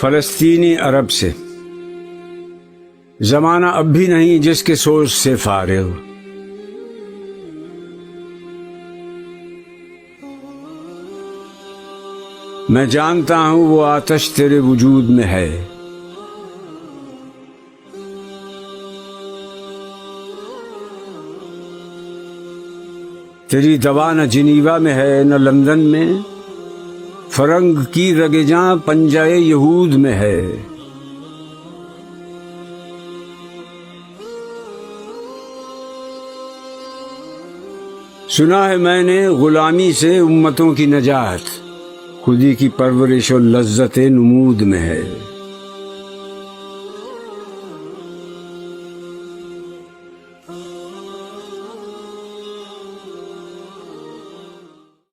فلسطینی عرب سے زمانہ اب بھی نہیں جس کے سوچ سے فارغ، میں جانتا ہوں وہ آتش تیرے وجود میں ہے، تیری دوا نہ جنیوا میں ہے نہ لندن میں، فرنگ کی رگ جاں پنجائے یہود میں ہے۔ سنا ہے میں نے غلامی سے امتوں کی نجات، خودی کی پرورش و لذت نمود میں ہے۔